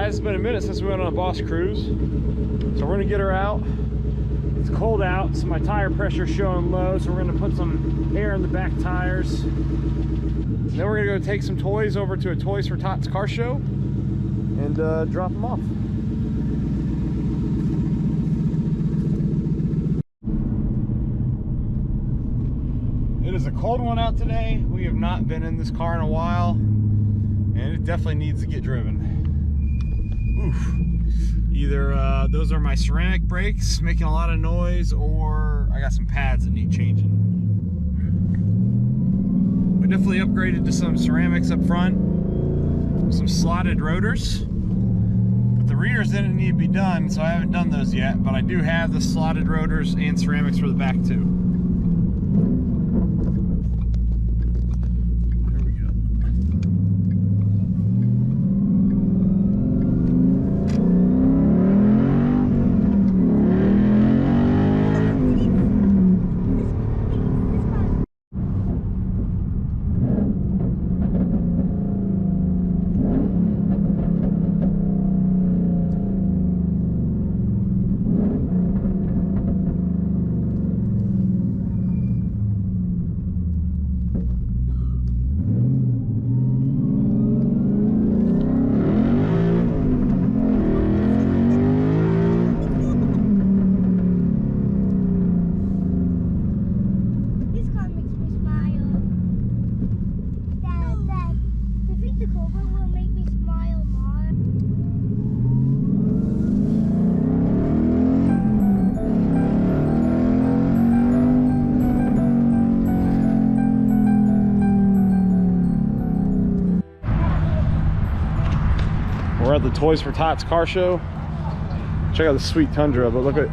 guys, it's been a minute since we went on a boss cruise, so we're gonna get her out. It's cold out, so my tire pressure's showing low, so we're gonna put some air in the back tires. Then we're gonna go take some toys over to a Toys for Tots car show and drop them off. It is a cold one out today. We have not been in this car in a while, and it definitely needs to get driven. Oof. Either those are my ceramic brakes making a lot of noise, or I got some pads that need changing. We definitely upgraded to some ceramics up front, some slotted rotors, but the rears didn't need to be done, so I haven't done those yet, but I do have the slotted rotors and ceramics for the back too. We're at the Toys for Tots car show. Check out the sweet Tundra, but look at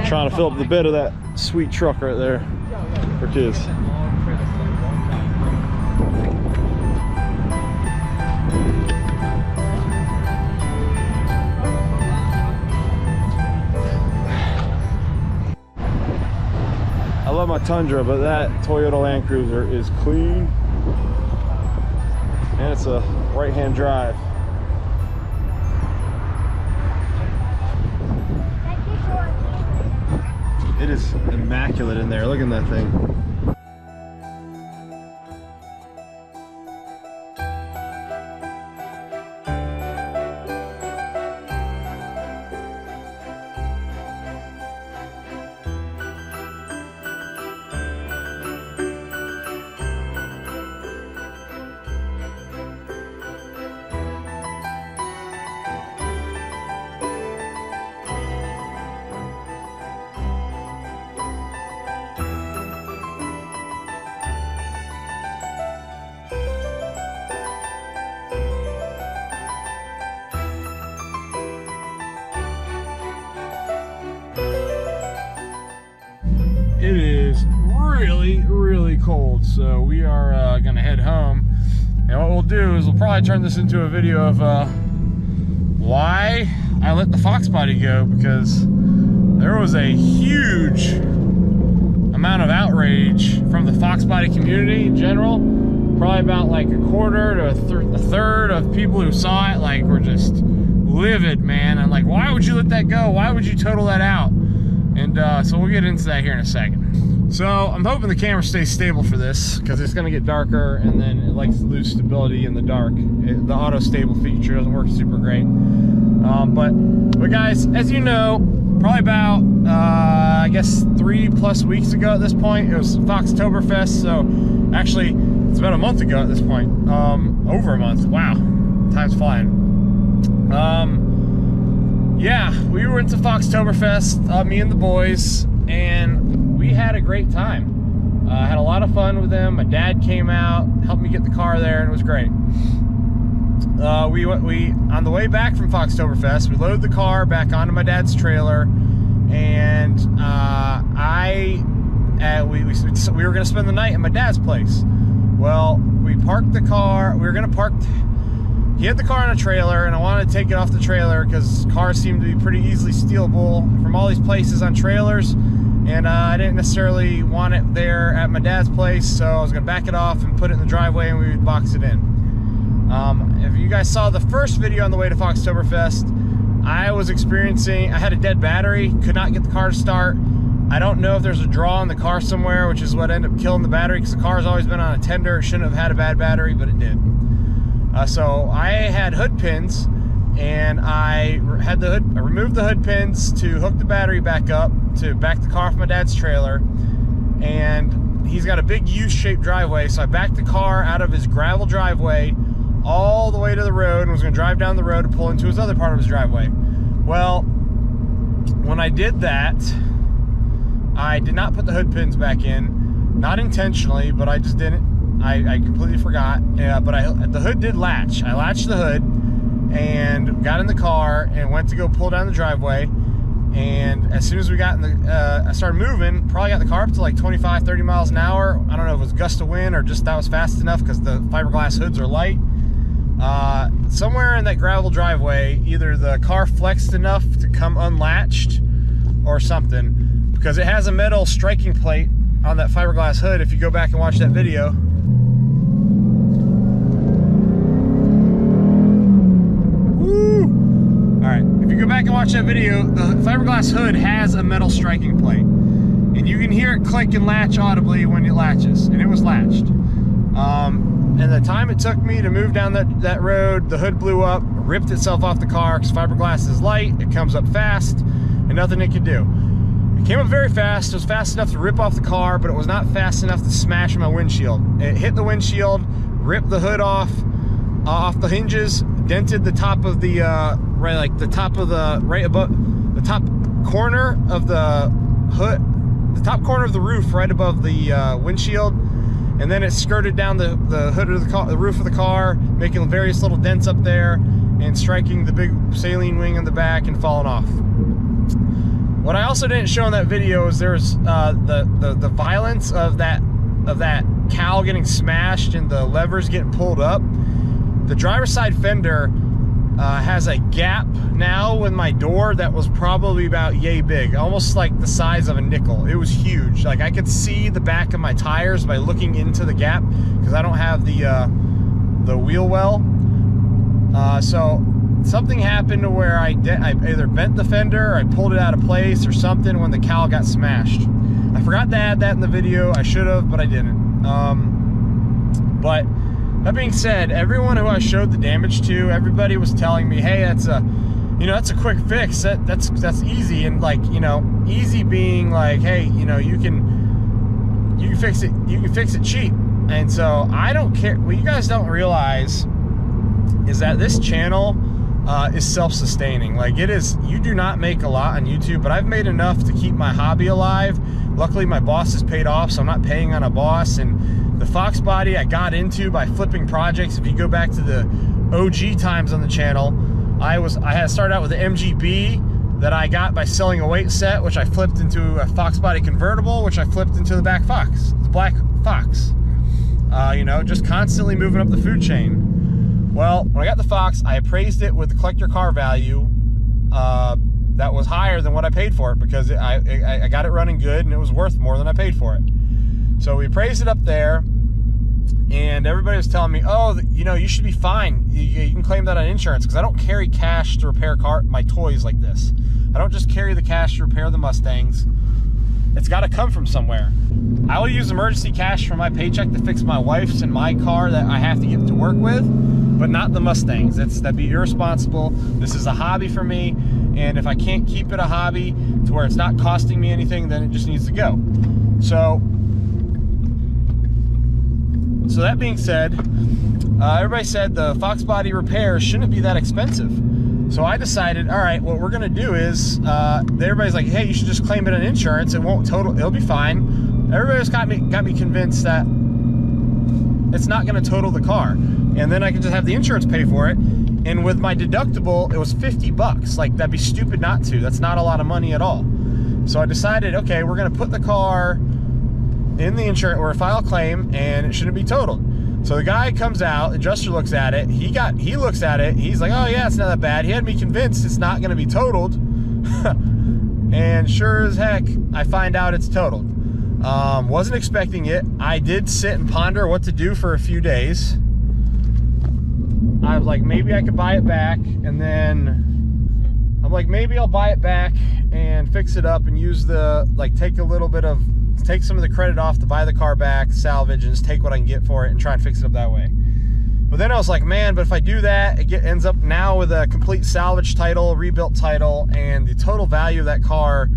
trying to fill up the bed of that sweet truck right there for kids. I love my Tundra, but that Toyota Land Cruiser is clean, and it's a right-hand drive. It is immaculate in there. Look at that thing. It is really cold, so we are gonna head home, and what we'll do is we'll probably turn this into a video of why I let the Foxbody go, because there was a huge amount of outrage from the Foxbody community in general. Probably about like a quarter to a third of people who saw it like were just livid, man. I'm like, why would you let that go? Why would you total that out? And so we'll get into that here in a second. So I'm hoping the camera stays stable for this, because it's going to get darker, and then it likes to lose stability in the dark. The auto stable feature doesn't work super great. But guys, as you know, probably about I guess 3+ weeks ago at this point, it was Foxtoberfest. So actually it's about a month ago at this point. Over a month. Wow, time's flying. Yeah, we went to Foxtoberfest, me and the boys, and we had a great time. I had a lot of fun with them. My dad came out, helped me get the car there, and it was great. On the way back from Foxtoberfest, we loaded the car back onto my dad's trailer, and we were gonna spend the night at my dad's place. Well, we parked the car. He had the car on a trailer, and I wanted to take it off the trailer because cars seem to be pretty easily stealable from all these places on trailers. and I didn't necessarily want it there at my dad's place, so I was gonna back it off and put it in the driveway and we would box it in. If you guys saw the first video on the way to Foxtoberfest, I had a dead battery, could not get the car to start. I don't know if there's a draw in the car somewhere, which is what ended up killing the battery, because the car's always been on a tender. It shouldn't have had a bad battery, but it did. So I had hood pins, and I removed the hood pins to hook the battery back up, to back the car off my dad's trailer. And he's got a big U-shaped driveway, so I backed the car out of his gravel driveway all the way to the road and was gonna drive down the road to pull into his other part of his driveway. Well, when I did that, I did not put the hood pins back in, not intentionally, but I just didn't. I completely forgot. But the hood did latch. I latched the hood and got in the car and went to go pull down the driveway. And as soon as we got in I started moving, probably got the car up to like 25, 30 miles an hour. I don't know if it was gust of wind or just that was fast enough because the fiberglass hoods are light. Somewhere in that gravel driveway, either the car flexed enough to come unlatched or something, because it has a metal striking plate on that fiberglass hood. If you go back and watch that video, if you go back and watch that video, the fiberglass hood has a metal striking plate, and you can hear it click and latch audibly when it latches, and it was latched. And the time it took me to move down that road, the hood blew up, ripped itself off the car, because fiberglass is light, it comes up fast, and nothing it could do. It came up very fast. It was fast enough to rip off the car, but it was not fast enough to smash my windshield. It hit the windshield, ripped the hood off the hinges, dented the top of the right above the top corner of the hood, the top corner of the roof, right above the windshield, and then it skirted down the hood of the car, the roof of the car, making various little dents up there and striking the big saline wing in the back and falling off. What I also didn't show in that video is there's the violence of that cowl getting smashed and the levers getting pulled up. The driver's side fender has a gap now with my door that was probably about yay big, almost like the size of a nickel. It was huge. Like, I could see the back of my tires by looking into the gap, because I don't have the wheel well. So something happened to where I either bent the fender, or I pulled it out of place or something when the cowl got smashed. I forgot to add that in the video. I should have, but I didn't. But that being said, everyone who I showed the damage to, everybody was telling me, hey, that's a quick fix. That's easy. And like, easy being like, hey, you can fix it. You can fix it cheap. And so I don't care. What you guys don't realize is that this channel is self-sustaining. Like, it is. You do not make a lot on YouTube, but I've made enough to keep my hobby alive. Luckily, my boss is paid off, so I'm not paying on a boss. And the Foxbody I got into by flipping projects. If you go back to the OG times on the channel, I had started out with the MGB that I got by selling a weight set, which I flipped into a Foxbody convertible, which I flipped into the Black Fox. Just constantly moving up the food chain. Well, when I got the Fox, I appraised it with the collector car value that was higher than what I paid for it, because I got it running good and it was worth more than I paid for it. So we appraised it up there, and everybody was telling me, oh, you should be fine. You can claim that on insurance, because I don't carry cash to repair my toys like this. I don't just carry the cash to repair the Mustangs. It's got to come from somewhere. I will use emergency cash from my paycheck to fix my wife's and my car that I have to get to work with, but not the Mustangs. That'd be irresponsible. This is a hobby for me, and if I can't keep it a hobby to where it's not costing me anything, then it just needs to go. So that being said, everybody said the Foxbody repairs shouldn't be that expensive. So I decided, all right, what we're gonna do is, everybody's like, hey, you should just claim it on insurance. It won't total, it'll be fine. Everybody's got me convinced that it's not gonna total the car. And then I can just have the insurance pay for it. And with my deductible, it was 50 bucks. Like, that'd be stupid not to. That's not a lot of money at all. So I decided, okay, we're gonna put the car in the insurance, or file a claim, and it shouldn't be totaled. So the guy comes out, the adjuster looks at it, he looks at it, he's like, oh yeah, it's not that bad. He had me convinced it's not gonna be totaled. and sure as heck, I find out it's totaled. Wasn't expecting it. I did sit and ponder what to do for a few days. I was like, maybe I could buy it back, and then I'm like, maybe I'll buy it back and fix it up and use the, like, take some of the credit off to buy the car back, salvage, and just take what I can get for it and try and fix it up that way. But then I was like, man, but if I do that, it ends up now with a complete salvage title, rebuilt title, and the total value of that car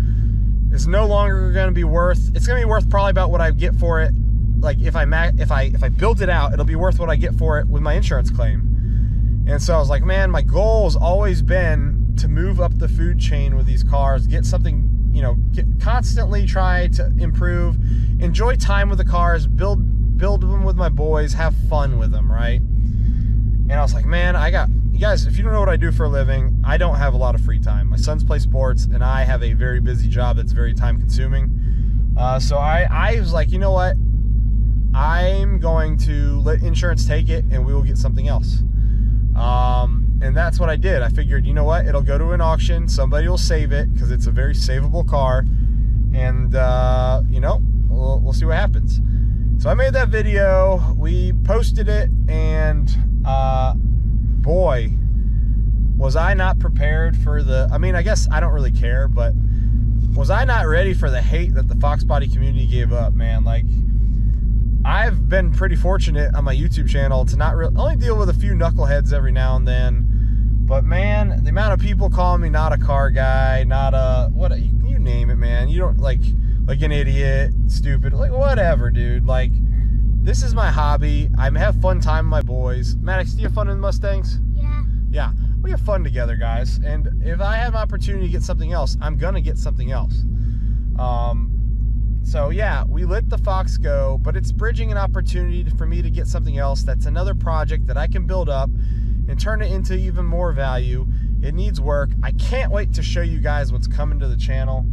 is no longer going to be worth, it's going to be worth probably about what I get for it. Like if I build it out, it'll be worth what I get for it with my insurance claim. And so I was like, man, my goal has always been to move up the food chain with these cars, get something, you know, constantly try to improve, enjoy time with the cars, build them with my boys, have fun with them, right? And I was like, man, you guys, if you don't know what I do for a living, I don't have a lot of free time. My sons play sports, and I have a very busy job that's very time consuming. So I was like, you know what? I'm going to let insurance take it, and we will get something else. And that's what I did. I figured, you know what? It'll go to an auction. Somebody will save it because it's a very savable car. And, you know, we'll see what happens. So I made that video. We posted it, and boy, was I not prepared for the, I mean, I guess I don't really care, but was I not ready for the hate that the Foxbody community gave up, man? Like, I've been pretty fortunate on my YouTube channel to not really, only deal with a few knuckleheads every now and then, but man, the amount of people calling me not a car guy, not a, what, you name it, man. You don't, like an idiot, stupid, like whatever, dude. Like, this is my hobby. I have fun time with my boys. Maddox, do you have fun in the Mustangs? Yeah. Yeah, we have fun together, guys. And if I have an opportunity to get something else, I'm gonna get something else. So yeah, we let the Fox go, but it's bridging an opportunity for me to get something else. That's another project that I can build up and turn it into even more value. It needs work. I can't wait to show you guys what's coming to the channel.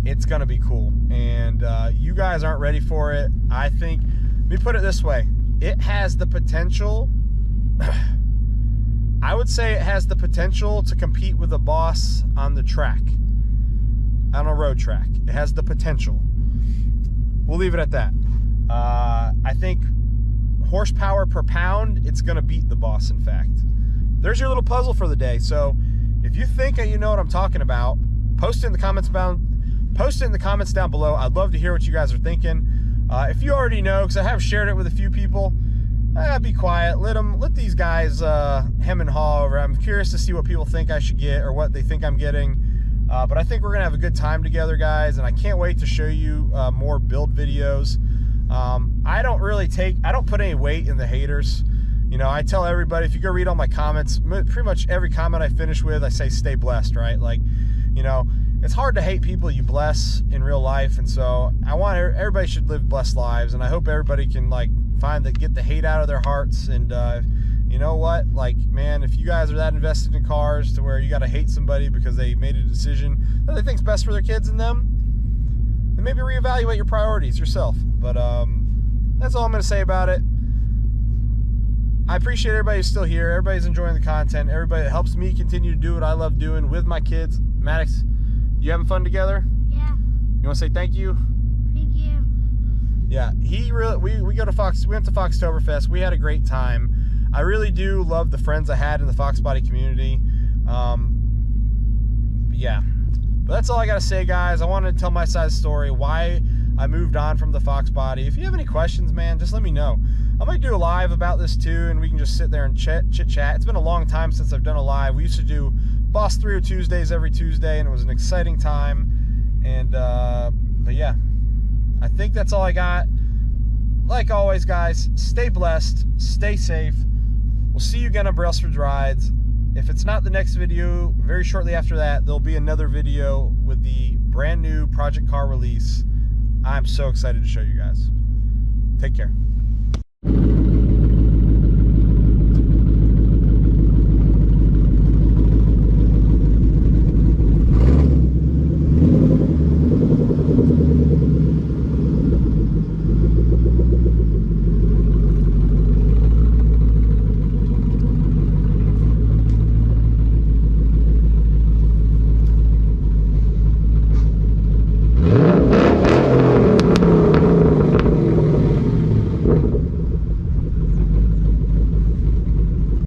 It's gonna be cool, and you guys aren't ready for it. I think, let me put it this way, it has the potential, I would say it has the potential to compete with the boss on the track, on a road track. It has the potential. We'll leave it at that. I think horsepower per pound, it's gonna beat the boss, in fact. There's your little puzzle for the day. So if you think you know what I'm talking about, post it in the comments down below. I'd love to hear what you guys are thinking. If you already know, because I have shared it with a few people, be quiet. Let these guys hem and haw over. I'm curious to see what people think I should get or what they think I'm getting. But I think we're gonna have a good time together, guys, and I can't wait to show you more build videos. I don't put any weight in the haters. You know, I tell everybody, if you go read all my comments, pretty much every comment I finish with, I say stay blessed, right? Like, you know, it's hard to hate people you bless in real life, and so I want everybody should live blessed lives, and I hope everybody can, like, get the hate out of their hearts. And you know what, like, man, if you guys are that invested in cars to where you got to hate somebody because they made a decision that they think's best for their kids and them, then maybe reevaluate your priorities yourself. But that's all I'm gonna say about it. I appreciate everybody who's still here. Everybody's enjoying the content. Everybody that helps me continue to do what I love doing with my kids. Maddox, you having fun together? Yeah. You want to say thank you? Thank you. Yeah, we went to Foxtoberfest. We had a great time. I really do love the friends I had in the Foxbody community. Yeah, but that's all I gotta say, guys. I wanted to tell my side of the story, why I moved on from the Foxbody. If you have any questions, man, just let me know. I might do a live about this too, and we can just sit there and chit chat. It's been a long time since I've done a live. We used to do Boss 3 Tuesdays every Tuesday, and it was an exciting time. And but yeah, I think that's all I got. Like always, guys, stay blessed, stay safe. We'll see you again on Brailsford's Rides. If it's not the next video, very shortly after that, there'll be another video with the brand new project car release. I'm so excited to show you guys. Take care.